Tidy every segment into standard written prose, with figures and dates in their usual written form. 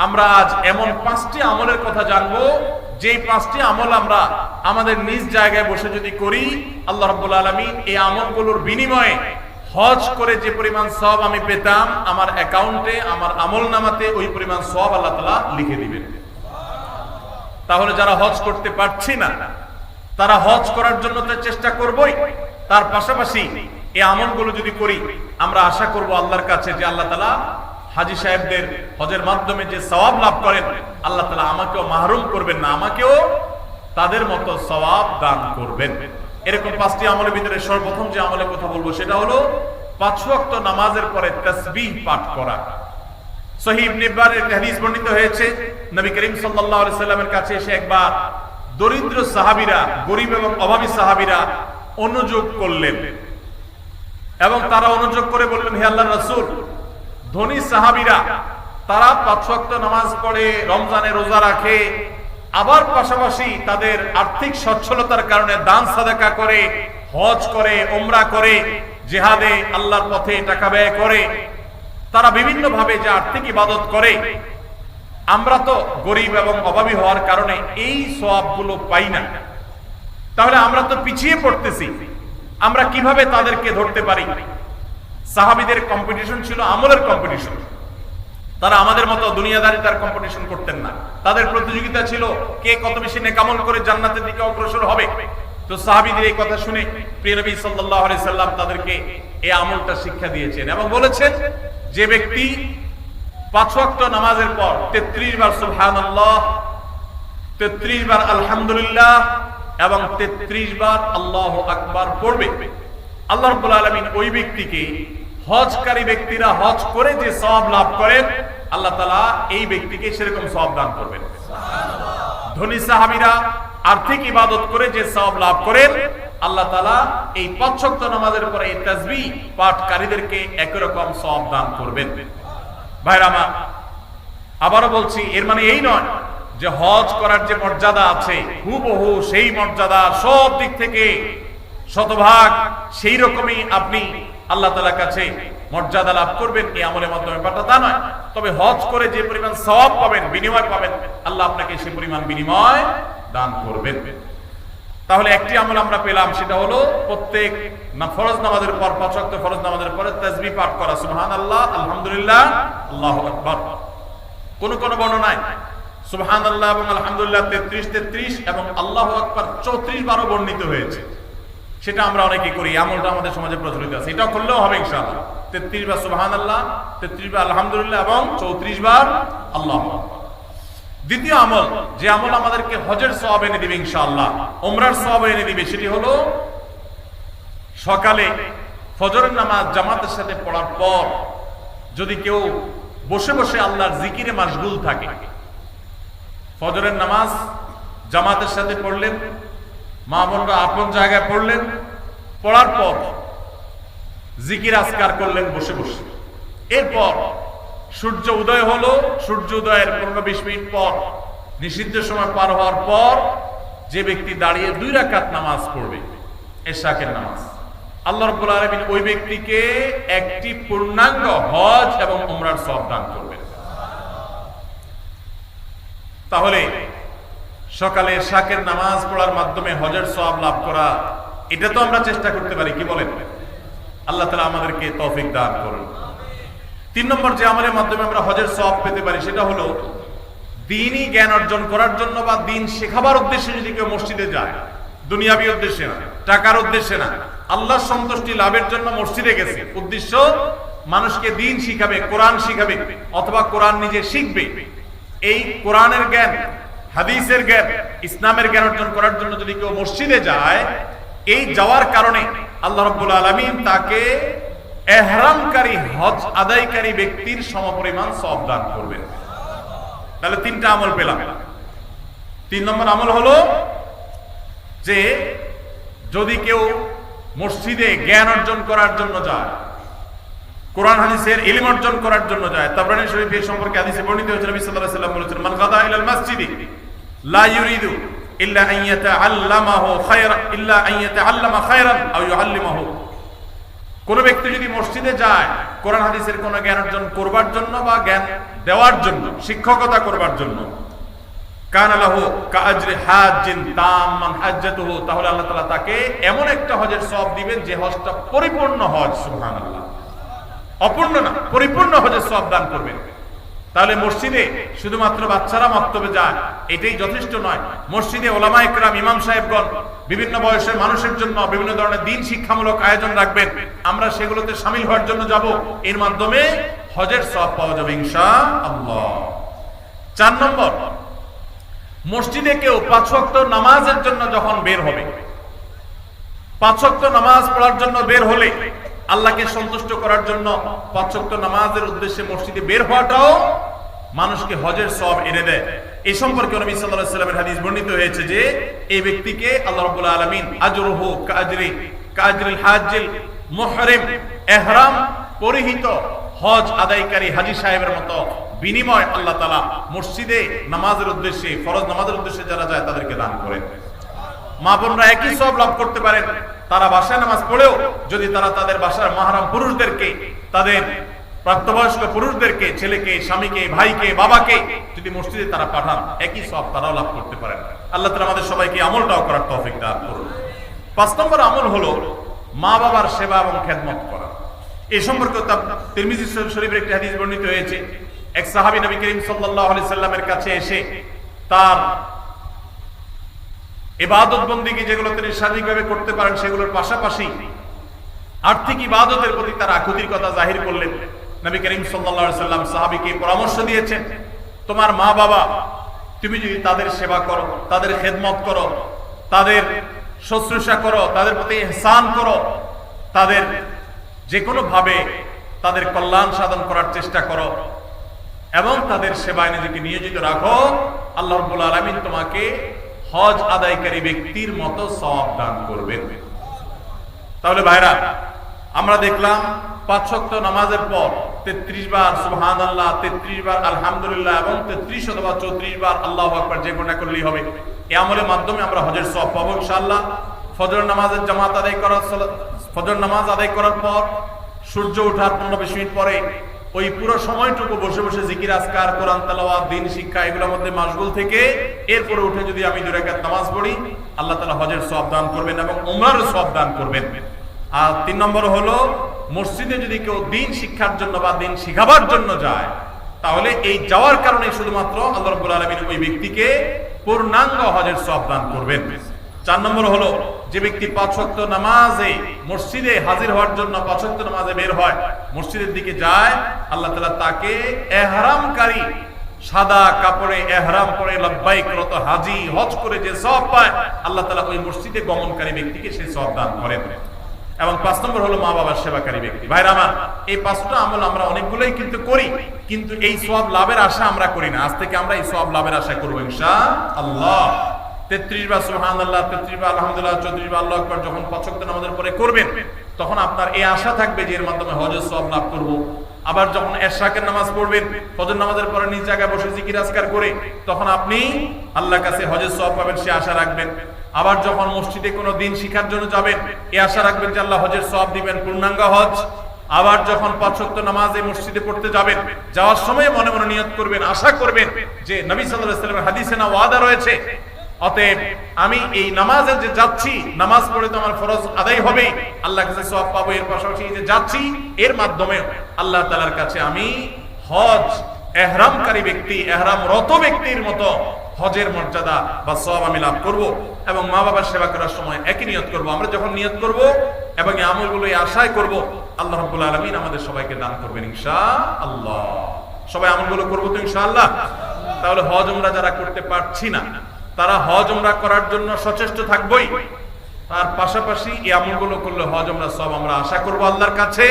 আমরা আজ এমন 5টি আমলের কথা জানবো, যেই 5টি আমল আমরা আমাদের নিজ জায়গায় বসে যদি করি, আল্লাহ রাব্বুল আলামিন এই আমলগুলোর বিনিময়ে হজ করে যে পরিমাণ সওয়াব আমি পেতাম, আমার অ্যাকাউন্টে, আমার আমলনামাতে ওই পরিমাণ সওয়াব আল্লাহ তাআলা লিখে দিবেন। তাহলে যারা হজ করতে পারছি না, তারা হজ করার জন্য তো চেষ্টা করবই, তার পাশাপাশি এই আমলগুলো যদি করি, আমরা আশা করব আল্লাহর কাছে যে আল্লাহ তাআলা হাজী সাহেবদের হজের মাধ্যমে যে সওয়াব লাভ করেন, আল্লাহ তাআলা আমাকেও মাহরুম করবেন না, আমাকেও তাদের মতো সওয়াব দান করবেন। এরকম 5টি আমলের ভিতরে সর্বপ্রথম যে আমলের কথা বলবো সেটা হলো 5 ওয়াক্ত নামাজের পরে তাসবিহ পাঠ করা। সহিহ ইবনে হিব্বানের হাদিস বর্ণিত হয়েছে, নবী করিম সাল্লাল্লাহু আলাইহি সাল্লামের কাছে এসে একবার দরিদ্র সাহাবীরা, গরীব এবং অভাবী সাহাবীরা অনুযোগ করলেন এবং তারা অনুযোগ করে বললেন, হে আল্লাহর রাসূল, ধনী সাহাবীরা তারা 5 ওয়াক্ত নামাজ পড়ে, রমজানে রোজা রাখে, আবার পাশাপাশি তাদের আর্থিক সচ্ছলতার কারণে দান সাদাকা করে, হজ করে, উমরা করে, জিহাদে আল্লাহর পথে টাকা ব্যয় করে, তারা বিভিন্ন ভাবে যে আর্থিক ইবাদত করে, আমরা তো গরীব এবং অভাবী হওয়ার কারণে এই সওয়াবগুলো পাই না। তাহলে আমরা তো পিছিয়ে পড়তেছি, আমরা কিভাবে তাদেরকে ধরতে পারি? সাহাবীদের কম্পিটিশন ছিল আমলের কম্পিটিশন। তারা আমাদের মতো দুনিয়াদারিতার কম্পিটিশন করতেন না, তাদের প্রতিযোগিতা ছিল কে কত বেশি নেক আমল করে জান্নাতের দিকে অগ্রসর হবে। তো সাহাবীদের এই কথা শুনে প্রিয় নবী সাল্লাল্লাহু আলাইহি সাল্লাম তাদেরকে এই আমলটা শিক্ষা দিয়েছেন এবং বলেছেন, যে ব্যক্তি 5 ওয়াক্ত নামাজের পর 33 বার সুবহানাল্লাহ, 33 বার আলহামদুলিল্লাহ এবং 33 বার আল্লাহু আকবার পড়বে, আল্লাহ রাব্বুল আলামিন ওই ব্যক্তিকে, হজকারী ব্যক্তিরা হজ করে যে সওয়াব লাভ করেন, আল্লাহ তাআলা এই ব্যক্তিকে সেরকম সওয়াব দান করবেন। ধনী সাহাবীরা আর্থিক ইবাদত করে যে সওয়াব লাভ করেন, আল্লাহ তাআলা এই 5 ওয়াক্ত নামাজের পরে এই তাসবিহ পাঠকারীদেরকে একই রকম সওয়াব দান করবেন। ভাইরা আমার, আবারও বলছি, এর মানে এই নয় যে হজ করার যে মর্যাদা আছে হুবহু সেই মর্যাদা সব দিক থেকে শতভাগ সেই রকমই আপনি আল্লাহ তাআলার কাছে মর্যাদা লাভ করবেন এই আমলের মাধ্যমে, ব্যাপারটা তা নয়। তবে হজ করে যে পরিমাণ সওয়াব পাবেন, বিনিময় পাবেন, আল্লাহ আপনাকে সেই পরিমাণ বিনিময় দান করবেন। তাহলে একটি আমল আমরা পেলাম, সেটা হলো প্রত্যেক ফরজ নামাজের পর, 5 ওয়াক্ত ফরজ নামাজের পরে তাসবিহ পাঠ করা, সুবহানাল্লাহ, আলহামদুলিল্লাহ, আল্লাহু আকবার। কোন কোন বর্ণনায় সুবহানাল্লাহ এবং আলহামদুলিল্লাহ 33 এবং আল্লাহু আকবার 34 বারও বর্ণিত হয়েছে। সেটা আমরা অনেকে করি, আমলটা আমাদের সমাজে প্রচলিত আছে, এটা করলেও হবে ইনশাআল্লাহ। 33 বার সুবহানাল্লাহ, 33 বার আলহামদুলিল্লাহ এবং 34 বার আল্লাহু আকবার। দ্বিতীয় আমল, যে আমল আমাদেরকে হজের সওয়াব এনে দিবে ইনশাআল্লাহ, উমরার সওয়াব এনে দিবে, সেটি হলো সকালে ফজরের নামাজ জামাতের সাথে পড়ার পর যদি কেউ বসে বসে আল্লাহর জিকিরে মাশগুল থাকে, ফজরের নামাজ জামাতের সাথে পড়লেন, মা বোনরা আপন জায়গায় পড়লেন, পড়ার পর জিকির আজকার করলেন বসে বসে, এরপর সূর্য উদয় হলো, সূর্য উদয়ের 15-20 মিনিট পর, নিষিদ্ধ সময় পার হওয়ার পর যে ব্যক্তি দাঁড়িয়ে 2 রাকাত নামাজ পড়বে, ইশাকের নামাজ, আল্লাহ রাব্বুল আলামিন ওই ব্যক্তিকে একটি পূর্ণাঙ্গ হজ এবং উমরার সওয়াব দান করবেন। তাহলে সকালে ইশাকের নামাজ পড়ার মাধ্যমে হজের সওয়াব লাভ করা, এটা তো আমরা চেষ্টা করতে পারি, কি বলেন? আল্লাহ তাআলা আমাদেরকে তৌফিক দান করুন। 3 নম্বর যে আমলের মাধ্যমে আমরা হজের সওয়াব পেতে পারি, সেটা হলো দ্বীনি জ্ঞান অর্জন করার জন্য বা দ্বীন শেখাবার উদ্দেশ্যে যদি কেউ মসজিদে যায়, দুনিয়াবী উদ্দেশ্যে না, টাকার উদ্দেশ্যে না, আল্লাহর সন্তুষ্টি লাভের জন্য মসজিদে গেছে, উদ্দেশ্য মানুষকে দ্বীন শিখাবে, কোরআন শিখাবে, অথবা কোরআন নিজে শিখবে, এই কোরআনের জ্ঞান, হাদিসের জ্ঞান, ইসলামের জ্ঞান অর্জন করার জন্য যদি কেউ মসজিদে যায়, এই যাওয়ার কারণে আল্লাহ রাব্বুল আলামিন তাকে ইহরামকারী, হজ আদায়কারী ব্যক্তির সমপরিমাণ সওয়াব দান করবেন। তাহলে 3টা আমল পেলাম। 3 নম্বর আমল হলো যে যদি কেউ মসজিদে জ্ঞান অর্জন করার জন্য যায়, কোরআন হাদিসের ইলম অর্জন করার জন্য যায়, তাবরানী শরীফে এই সম্পর্কে হাদিসে বর্ণিত হয়েছে, নবী সাল্লাল্লাহু আলাইহি ওয়াসাল্লাম বলেছেন, মান গাদা ইলাল মাসজিদি লা ইউরিদু ইল্লা আন ইয়াতাআল্লামাহু খায়রান ইল্লা আন ইয়াতাআল্লামা খায়রান আও ইউআল্লিমাহু, কোন ব্যক্তি যদি মসজিদে যায় কোরআন হাদিসের কোন জ্ঞান অর্জন করবার জন্য বা জ্ঞান দেওয়ার জন্য, শিক্ষকতা করবার জন্য, কানা লাহু কাআজরি হাজ্জিন তাম্মান হাজ্জাতুহু, তাহলে আল্লাহ তাআলা তাকে এমন একটা হজের সওয়াব দিবেন যে হজটা পরিপূর্ণ হজ। সুবহানাল্লাহ, অপূর্ণ না, পরিপূর্ণ হজের সওয়াব দান করবেন। তাহলে মসজিদে শুধুমাত্র বাচ্চারা মক্তবে যায় এটাই যথেষ্ট নয়। মসজিদে ওলামা ইকরাম, ইমাম সাহেবগণ বিভিন্ন বয়সের মানুষের জন্য বিভিন্ন ধরনের দিন শিক্ষামূলক আয়োজন রাখবেন, আমরা সেগুলোতে শামিল হওয়ার জন্য যাব। এর মাধ্যমে হজের সওয়াব পাওয়া যাবে ইনশাআল্লাহ। 4 নম্বর, মসজিদে কেউ 5 ওয়াক্ত নামাজের জন্য যখন বের হবে, 5 ওয়াক্ত নামাজ পড়ার জন্য বের হলে, আল্লাহকে সন্তুষ্ট করার জন্য 5 ওয়াক্ত নামাজের উদ্দেশ্যে মসজিদে বের হওয়াটাও মানুষকে হজের সওয়াব এনে দেয়। এই সম্পর্কে নবী সাল্লাল্লাহু আলাইহি ওয়াসাল্লামের হাদিস বর্ণিত হয়েছে যে এই ব্যক্তিকে আল্লাহ রাব্বুল আলামিন আজরুহু কাজরিল হাজ্জিল মুহরিম, ইহরাম পরিহিত হজ আদায়কারী হাজী সাহেবের মতো বিনিময় আল্লাহ তাআলা মসজিদে নামাজের উদ্দেশ্যে, ফরজ নামাজের উদ্দেশ্যে যারা যায় তাদেরকে দান করেন। মা বোনরা একই সওয়াব লাভ করতে পারেন তারা বাসায় নামাজ পড়েও যদি তারা তাদের বাসার মাহরাম পুরুষদেরকে, তাদের প্রাপ্তবয়স্ক পুরুষদেরকে, ছেলেকে, স্বামীকে, ভাইকে, বাবাকে যদি মসজিদে তারা পাঠান, একই সওয়াব তারাও লাভ করতে পারেন। আল্লাহ তাআলা আমাদের সবাইকে আমলটাও করার তৌফিক দান করুন। 5 নম্বর আমল হলো মা বাবার সেবা এবং খেদমত করা। এই সম্পর্কে তিরমিজি শরীফের একটি হাদিস বর্ণিত হয়েছে। এক সাহাবী নবী করিম সাল্লাল্লাহু আলাইহি সাল্লামের কাছে এসে তার ইবাদত বন্দেগী যেগুলো তিনি শারীরিকভাবে করতে পারেন সেগুলোর পাশাপাশি আর্থিক ইবাদতের প্রতি তার আকুতির কথা জাহির করলেন। নবী করিম সাল্লাল্লাহু আলাইহি সাল্লাম সাহাবীকে পরামর্শ দিয়েছেন, তোমার মা বাবা তুমি যদি তাদের সেবা করো, তাদের খেদমত করো, তাদের শুশ্রূষা করো, তাদের প্রতি ইহসান করো, তাদের যে কোনো ভাবে তাদের কল্যাণ সাধন করার চেষ্টা করো এবং তাদের সেবায় নিজেকে নিয়োজিত রাখো, আল্লাহ রাব্বুল আলামিন তোমাকে হজ আদায়কারী ব্যক্তির মতো সওয়াব দান করবেন। তাহলে ভাইরা, আমরা দেখলাম 5 ওয়াক্ত নামাজের পর 33 বার সুবহানাল্লাহ, 33 বার আলহামদুলিল্লাহ এবং 33 অথবা 34 বার আল্লাহু আকবার যে কোনটা করলেই হবে। এই আমলের মাধ্যমে আমরা হজের সওয়াব পাবো ইনশাআল্লাহ। ফজর নামাজের জামাত আদায় করার, ফজর নামাজ আদায় করার পর সূর্য ওঠার 15-20 মিনিট পরে ওই পুরো সময়টুকু বসে বসে জিকির আজকার, কোরআন তেলাওয়াত, দিন শিক্ষা এগুলোর মধ্যে মাশগুল থেকে এরপরে উঠে যদি আমি 2 রাকাত নামাজ পড়ি, আল্লাহ তাআলা হজের সওয়াব দান করবেন এবং উমরার সওয়াব দান করবেন। আর 3 নম্বর হলো মসজিদে যদি কেউ দিন শিক্ষার জন্য বা দিন শিখাবার জন্য যায়, তাহলে এই যাওয়ার কারণে শুধুমাত্র আল্লাহ রাব্বুল আলামিন ওই ব্যক্তিকে পূর্ণাঙ্গ হজের সওয়াব দান করবেন। 4 নম্বর হলো যে ব্যক্তি 5 ওয়াক্ত নামাজে মসজিদে হাজির হওয়ার জন্য 5 ওয়াক্ত নামাজে বের হয়, মসজিদের দিকে যায়, আল্লাহ তাআলা তাকে ইহরামকারী, সাদা কাপড়ে ইহরাম পরে লব্বাইক রত হাজী হজ করে যে সওয়াব পায়, আল্লাহ তাআলা ওই মসজিদে গমনকারী ব্যক্তিকে সেই সওয়াব দান করেন। এবং 5 নম্বর হলো মা বাবার সেবাকারী ব্যক্তি। ভাইরা আমার, এই 5টা আমল আমরা অনেকগুলোই কিন্তু করি, কিন্তু এই সওয়াব লাভের আশা আমরা করি না। আজ থেকে আমরা এই সওয়াব লাভের আশা করব ইনশাআল্লাহ। 33 বার সুবহানাল্লাহ, 33 বার আলহামদুলিল্লাহ, 34 বার আল্লাহু আকবার যখন 5 ওয়াক্ত নামাজের পরে করবেন, তখন আপনার এই আশা থাকবে যে এর মাধ্যমে হজের সওয়াব লাভ করব। আবার যখন এশরাকের নামাজ পড়বেন, ফজর নামাজের পরে নিজ জায়গায় বসে জিকির আজকার করে, তখন আপনি আল্লাহর কাছে হজের সওয়াব পাবেন, সে আশা রাখবেন। আবার যখন মসজিদে কোনো দিন শিক্ষার জন্য যাবেন, এই আশা রাখবেন যে আল্লাহ হজের সওয়াব দিবেন, পূর্ণাঙ্গ হজ। আবার যখন 5 ওয়াক্ত নামাজ এই মসজিদে পড়তে যাবেন, যাওয়ার সময় মনে মনে নিয়ত করবেন, আশা করবেন যে নবী সাল্লাল্লাহু আলাইহি ওয়াসাল্লামের হাদিসে না ওয়াদা রয়েছে, অতএব আমি এই নামাজে যে যাচ্ছি, নামাজ পড়ে তো আমার ফরজ আদায় হবে, আল্লাহর কাছে সওয়াব পাবো, এর পাশাপাশি যে যাচ্ছি এর মাধ্যমে আল্লাহ তাআলার কাছে আমি হজ ইহরামকারী ব্যক্তি, ইহরামরত ব্যক্তির মতো হজের মর্যাদা বা সওয়াব আমি লাভ করব। এবং মা বাবার সেবা করার সময় একই নিয়ত করব। আমরা যখন নিয়ত করব এবং এই আমলগুলো এই আশায় করব, আল্লাহ রাব্বুল আলামিন আমাদের সবাইকে দান করবেন ইনশাআল্লাহ। সবাই আমলগুলো করব তো ইনশাআল্লাহ। তাহলে হজ উমরা যারা করতে পারছি না, তারা হজ উমরা করার জন্য সচেষ্ট থাকবই, তার পাশাপাশি এই আমলগুলো করলে হজ উমরা সব আমরা আশা করব আল্লাহর কাছে।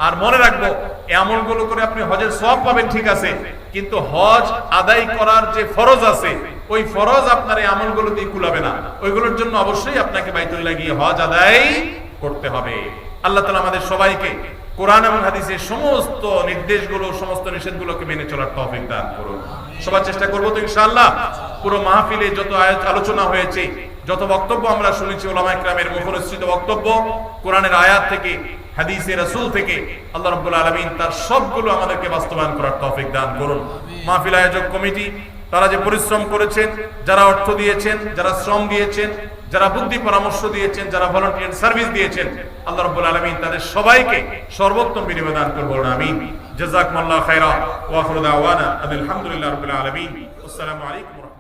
আর মনে রাখবো, এই আমলগুলো করে আপনি হজের সওয়াব পাবেন ঠিক আছে, কিন্তু হজ আদায় করার যে ফরজ আছে, ওই ফরজ আপনার এই আমলগুলো দিয়ে কুলাবে না। ওইগুলোর জন্য অবশ্যই আপনাকে বাইতুল্লাহ গিয়ে হজ আদায় করতে হবে। আল্লাহ তাআলা আমাদের সবাইকে কোরআন এবং হাদিসের সমস্ত নির্দেশগুলো, সমস্ত নিষেধগুলোকে মেনে চলার তৌফিক দান করুন। সবার চেষ্টা করবো তো ইনশাআল্লাহ। পুরো মাহফিলে যত আলোচনা হয়েছে, যত বক্তব্য আমরা শুনেছি, ওলামা ইকরামের মুখনিসৃত বক্তব্য, কোরআনের আয়াত থেকে হাদিসে রাসূল থেকে আল্লাহ রাব্বুল আলামিন তার সবগুলো আমাদেরকে বাস্তবায়ন করার তৌফিক দান করুন। মাহফিল আয়োজক কমিটি তারা যে পরিশ্রম করেছেন, যারা অর্থ দিয়েছেন, যারা শ্রম দিয়েছেন, যারা বুদ্ধি পরামর্শ দিয়েছেন, যারা ভলান্টিয়ার সার্ভিস দিয়েছেন, আল্লাহ রাব্বুল আলামিন তাদের সবাইকে সর্বোত্তম বিনিময় দান করুন। আমিন। জাযাকুমুল্লাহু খাইরা ওয়া আখিরু দাওয়ানা আলহামদুলিল্লাহি রাব্বিল আলামিন। আসসালামু আলাইকুম।